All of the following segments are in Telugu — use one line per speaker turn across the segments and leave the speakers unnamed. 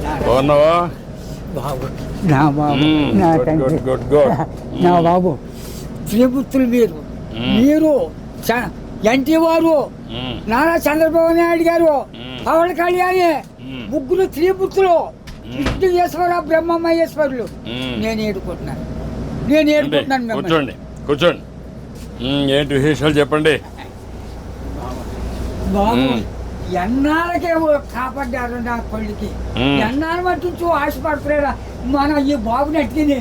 బాగున్నావా?
బాబు నా బాబు నా తండ్రి నా బాబు శ్రీపుత్రులు మీరు ఎన్టీ వారు నారా చంద్రబాబు నాయుడు గారు పవన్ కళ్యాణి ముగ్గురు శ్రీపుత్రులు విష్ణుయేశ్వర బ్రహ్మమహేశ్వరులు నేను ఏడుకుంటున్నాను
కూర్చోండి కూర్చోండి. ఏంటి విశేషాలు చెప్పండి
బాబు. ఎన్నాళ్ళకే కాపాడ్డారు నా కొడుకి, ఎన్నాళ్ళ మట్టు ఆశపడుతున్నారా మన ఈ బాబుని అట్టిని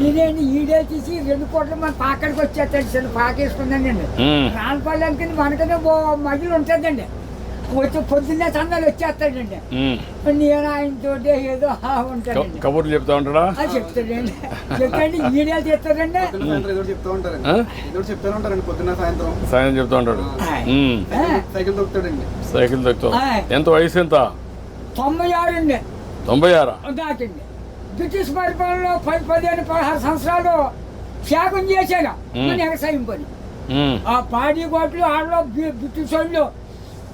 ఈడేంటి ఈడే తీసి 2 కోట్ల మన పాకడికి వచ్చేస్తాడు. చిన్న పాకేసుకుందండి రానపల్లి మనకనే మహిళ ఉంటుందండి. వచ్చి పొద్దున్నే చందాలు వచ్చేస్తాడండి. నేను ఆయనతో ఏదో ఉంటాడండి,
కబుర్లు చెప్తా ఉంటాడా?
చెప్తాడండి. చెప్తాండి ఈడేలు చేస్తాడండి,
సాయం చెప్తా ఉంటాడు. సైకిల్ దొక్కుతాడు. ఎంత వయసు ఎంత?
96 అండి.
96
దాకండి. బ్రిటిష్ పరిపాలనలో 15-16 సంవత్సరాలు త్యాగం చేశాను మన వ్యవసాయం పని. ఆ పాడి గోట్లు ఆడలో బ్రిటిష్ వాళ్ళు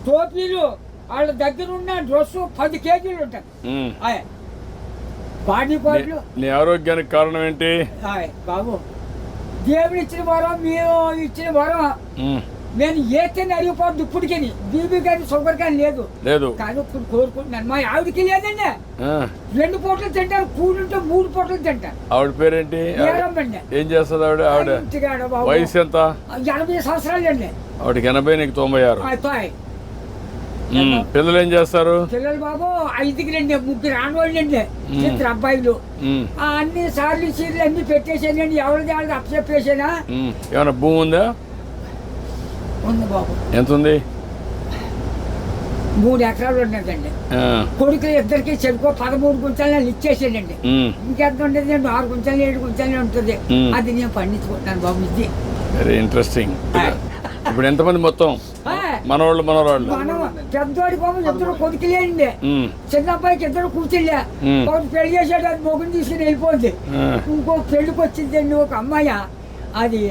టోపీలు వాళ్ళ దగ్గర ఉన్న డ్రెస్సు 10 కేజీలు ఉంటాయి. పాడి గోట్లు.
నీ ఆరోగ్యానికి కారణం ఏంటి
బాబు? దేవుడు ఇచ్చిన వరం, మీరు ఇచ్చిన వరం. నేను ఏతేనే అరిగిపోద్దు ఇప్పటికి. బీబీ కానీ షుగర్ కానీ లేదు కానీ ఇప్పుడు కోరుకుంటున్నాను. మా ఆవిడకి లేదండి. 2 పూటలు తింటారు, కూడుంటే 3 పూటలు తింటారు.
ఆవిడ పేరేంటి? ఏం చేస్తుంది ఆవిడ? వయసు ఎంత?
80 సంవత్సరాలు అండి.
ఆవిడకి 80, నీకు 96. పిల్లలు ఏం చేస్తారు?
పిల్లలు బాబు 5కి 3 ఆడవాళ్ళు అండి, 2 అబ్బాయిలు. అన్ని సార్లు చీరలు అన్ని పెట్టేసానండి. ఎవరిది వాళ్ళకి అప్పచెప్పేసానా?
ఏమైనా భూమి ఉందా?
ఉంది బాబు.
ఎంత ఉంది?
3 ఎకరాలు ఉన్నదండి. కొడుకులు ఇద్దరికి చెరుకు 13 గుంటలు ఇచ్చేసానండి. ఇంకెంత ఉండేది? 6 గుంటలు 7 గుంటలు ఉంటుంది. అది నేను పండించుకుంటున్నాను బాబు. ఇది
వెరీ ఇంట్రెస్టింగ్. ఇప్పుడు ఎంతమంది మొత్తం మనవాళ్ళు మనవరాళ్ళు?
పెద్దోడి బాబు 2 కొడుకులేండి. చిన్న అబ్బాయికి 2 కూతుళ్ళే. ఒకటి పెళ్లి చేసాడు, అది మొగుని తీసుకుని వెళ్ళిపోయింది. ఇంకో పెళ్లికి వచ్చిందండి ఒక అమ్మాయి. అది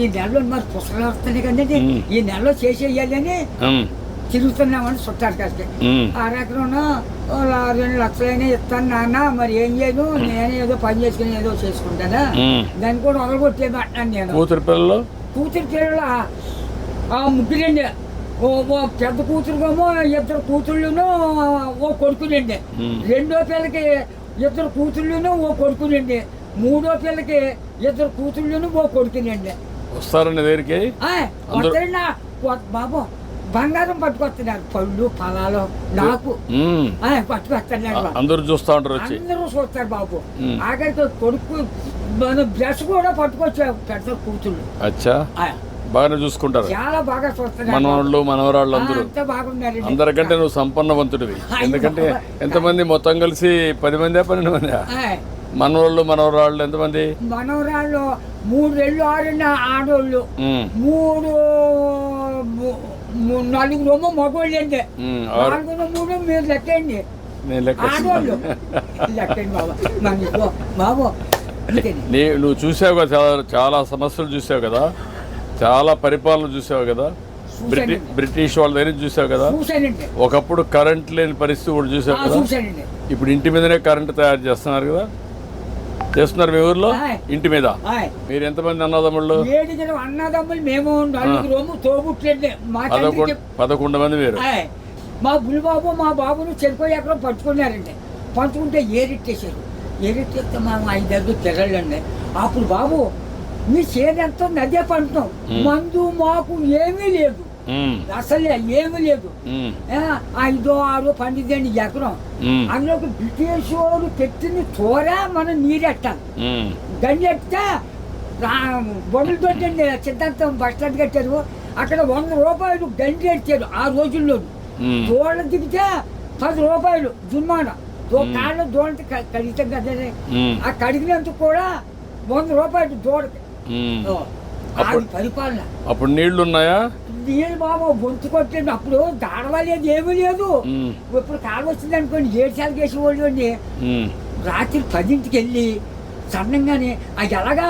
ఈ నెలలో మరి పుస్తకాలు వస్తున్నాయి కదండి, ఈ నెలలో చేసేయాలని తిరుగుతున్నామని చుట్టారు కలిసి. 6 ఎకరం 2 లక్షలైనా ఇస్తాను నాన్న, మరి ఏం చేయను, నేనే ఏదో పని చేసుకుని ఏదో చేసుకుంటానా, దాన్ని కూడా వదలగొట్టేది అంటాను నేను. కూతురు పిల్లలు 3 ఓ పెద్ద కూతురుకేమో 2 కూతుళ్ళును ఓ కొడుకులండి. 2వ పిల్లకి 2 కూతుళ్ళును ఓ కొడుకులండి. 3వ పిల్లకి 2 కూతుళ్ళును ఓ కొడుకులండి.
వస్తారండి దగ్గరికి
బాబు. బంగారం పట్టుకొస్తున్నారు, పళ్ళు ఫలాలు నాకు పట్టుకొస్తున్నారు.
అందరూ చూస్తా ఉంటారు,
అందరూ చూస్తారు బాబు. ఆఖరికి కొడుకు బ్రష్ కూడా పట్టుకొచ్చారు పెద్ద కూతుళ్ళు.
అచ్చా, బాగానే చూసుకుంటారు.
చాలా బాగా చూస్తున్నారు.
మనవాళ్ళు మనవరాళ్ళు అందరూ
బాగున్నారు.
అందరికంటే నువ్వు సంపన్నవంతుడివి. ఎందుకంటే ఎంతమంది మొత్తం కలిసి 10 మంది 12 మంది మనవాళ్ళు మనవరాళ్ళు? ఎంతమంది
మనవరాళ్ళు? 3 ఏళ్ళు 6 ఆడోళ్ళు, 4 మగోళ్ళు అండి. 4 3 మీరు లెక్కండి. ఆడోళ్ళు లెక్కండి బాబు. బాబు
నువ్వు చూసావు కదా, చాలా సమస్యలు చూసావు కదా, చాలా పరిపాలన చూసావు కదా, బ్రిటిష్ వాళ్ళ దగ్గర చూసావు కదా. ఒకప్పుడు కరెంట్ లేని పరిస్థితి కూడా చూసావు కదా. ఇప్పుడు ఇంటి మీదనే కరెంట్ తయారు చేస్తున్నారు కదా, చేస్తున్నారు మీ ఊర్లో ఇంటి మీద. మీరు ఎంతమంది అన్నదమ్ముళ్ళు?
7 అన్నదమ్ములు. మేము 4 తోబుట్లండి.
11 మంది మీరు.
మా బుల్లిబాబు మా బాబును చెరుకు ఎకరం పట్టుకున్నారండి. పంచుకుంటే ఏరెట్టేశారు. ఏరెట్టేస్తే మా 5 పిల్లలండి. అప్పుడు బాబు మీ చేనంతా నదే పంటున్నాం, మందు మాకు ఏమీ లేదు, అసలే ఏమీ లేదు. 5 6 12 ఎకరం. అందులోకి బ్రిటిష్ వాళ్ళు పెట్టిన చోర మనం నీరెట్టాలి. గంజెట్టే బొండలతో సిద్ధాంతం బస్ స్టాండ్ కట్టారు. అక్కడ 100 రూపాయలు గంజి ఎట్టారు ఆ రోజుల్లో. దోళ్ళ దిగితే 10 రూపాయలు జుర్మానా. కాళ్ళు దోళ్ళకి కడిగితాం కదా, ఆ కడిగినందుకు కూడా 100 రూపాయలు దోడకి. పరిపాలన.
అప్పుడు నీళ్లు ఉన్నాయా?
నీళ్ళు బాబు బొంతు కొట్టండి. అప్పుడు దాడవలేదు, ఏమీ లేదు. ఇప్పుడు కాలం వచ్చింది అనుకోండి, 7 సార్లు చేసేవాళ్ళు అండి. రాత్రి 10ంటికి వెళ్ళి సన్నంగానే అది ఎలాగా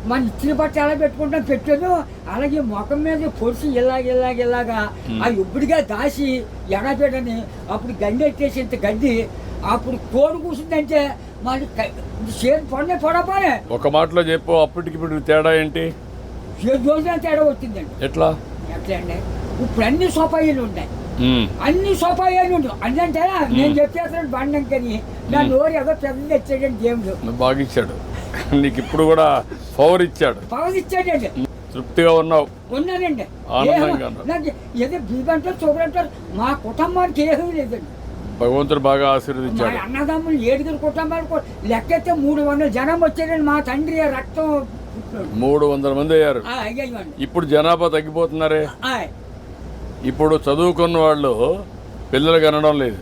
మన ఇచ్చిన బట్ట ఎలా పెట్టుకుంటాం పెట్టాను, అలాగే ముఖం మీద పొడిచి ఇలాగా ఆ ఇప్పుడుగా దాచి ఎడబెడని అప్పుడు గండి ఎట్టేసి ఇంత గడ్డి అప్పుడు కోడి కూర్చుందంటే మళ్ళీ చేతి పడపోనే.
ఒక మాటలో చెప్పు, అప్పటికి ఇప్పుడు తేడా ఏంటి?
7 రోజుల తేడా వచ్చిందండి.
ఎట్లా
అండి ఇప్పుడు అన్ని సోపాయిలు ఉంటాయి, అన్ని సోపాయిలు ఉంటాయి. అంటే నేను చెప్పేస్తాను బండం కానీ నా నోరు ఏదో పెద్ద తెచ్చాడండి దేవుడు.
బాగా ఇచ్చాడు నీకు, ఇప్పుడు కూడా పవర్ ఇచ్చాడు. తృప్తిగా ఉన్నావు?
ఉన్నానండి.
ఆనందంగా
నాకు ఏదో బీబంటారు చూపడంటారు, మా కుటుంబానికి ఏమీ లేదండి.
భగవంతుడు బాగా ఆశీర్వదించాడు.
మా అన్నదమ్ములు 7 కుటుంబాలు లెక్కైతే 300 జనం వచ్చారండి. మా తండ్రి రక్తం
300 మంది అయ్యారు. ఇప్పుడు జనాభా తగ్గిపోతున్నారే. ఇప్పుడు చదువుకున్న వాళ్ళు పిల్లలు కనడం లేదు.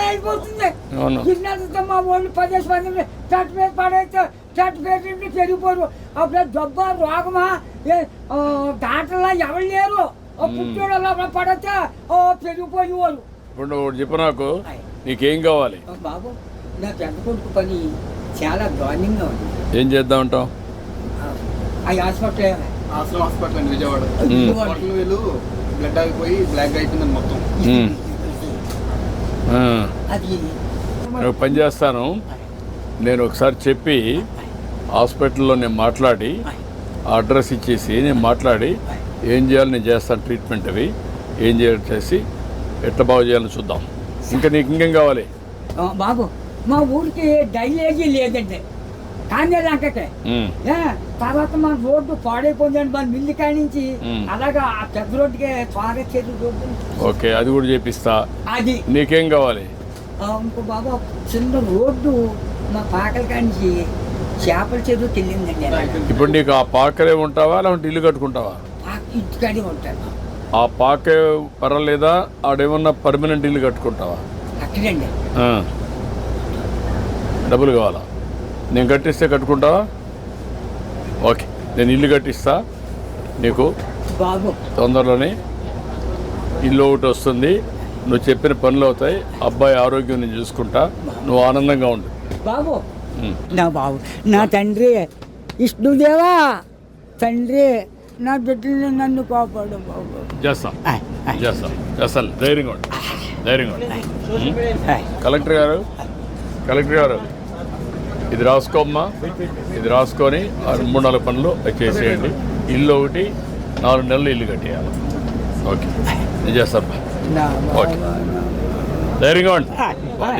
అయిపోతుంది. మా వాళ్ళు 10 మంది చట్టు మీద పడైతే చట్టు పేరు పెరిగిపోరు. అప్పుడు జబ్బ రోగమా దాంట్లో ఎవరు లేరు. పుట్టోడు పడితే పెరిగిపోయేవారు.
ఇప్పుడు చెప్పు నాకు, నీకేం కావాలి?
బాబు నా పెద్ద కొడుకు పని చాలా దారుణంగా ఉంది.
ఏం చేద్దామంటావు?
ఆ హాస్పిటల్
అండి విజయవాడ వీళ్ళు బ్లడ్ ఆగిపోయి బ్లాక్ అయిపోయిందని మొత్తం.
అది
నేను పని చేస్తాను, నేను ఒకసారి చెప్పి హాస్పిటల్లో నేను మాట్లాడి అడ్రస్ ఇచ్చేసి నేను మాట్లాడి ఏం చేయాలి నేను చేస్తాను. ట్రీట్మెంట్ అవి ఏం చేయాలి చేసి ఎట్లా బాగు చేయాలని చూద్దాం. ఇంకా నీకు ఇంకేం కావాలి?
బాబు మా ఊరికి డ్రైనేజీ లేదండి, కానీ లంకకే. తర్వాత మా రోడ్డు పాడైపోయిందండి, మన మిల్లి కాడి నుంచి అలాగా ఆ పెద్ద రోడ్డుకి త్వరగా చేతులు రోడ్డు.
ఓకే, అది కూడా చేపిస్తా.
అది
నీకేం కావాలి?
ఇంకో బాబు చిన్న రోడ్డు మా పాకల కాడి నుంచి చేపల చెరువుకి వెళ్ళిందండి.
ఇప్పుడు నీకు ఆ పాకలే ఉంటావా లేకుంటే ఇల్లు కట్టుకుంటావా?
ఇంటికాడే ఉంటాను.
ఆ పాకే పర్వాలేదా? ఆడేమన్నా పర్మనెంట్ ఇల్లు కట్టుకుంటావా?
అక్కడండి.
డబ్బులు కావాలా? నేను కట్టిస్తే కట్టుకుంటావా? ఓకే, నేను ఇల్లు కట్టిస్తా నీకు.
బాబు
తొందరలోనే ఇల్లు ఒకటి వస్తుంది, నువ్వు చెప్పిన పనులు అవుతాయి, అబ్బాయి ఆరోగ్యం నేను చూసుకుంటా, నువ్వు ఆనందంగా ఉండు.
బాబు నా బాబు నా తండ్రి విష్ణుదేవా, తండ్రి నా బిడ్డల్ని నన్ను కాపాడు బాబు.
చేస్తాను ధైర్యంగా ఉండు, ధైర్యంగా ఉండు. కలెక్టర్ గారు ఇది రాసుకోమ్మా, ఇది రాసుకొని 3-4 పనులు చేసేయండి. ఇల్లు ఒకటి 4 నెలలు ఇల్లు కట్టేయాలి. ఓకే, నేను చేస్తాను. ఓకే, ధైర్యంగా ఉండి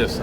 చేస్తాను.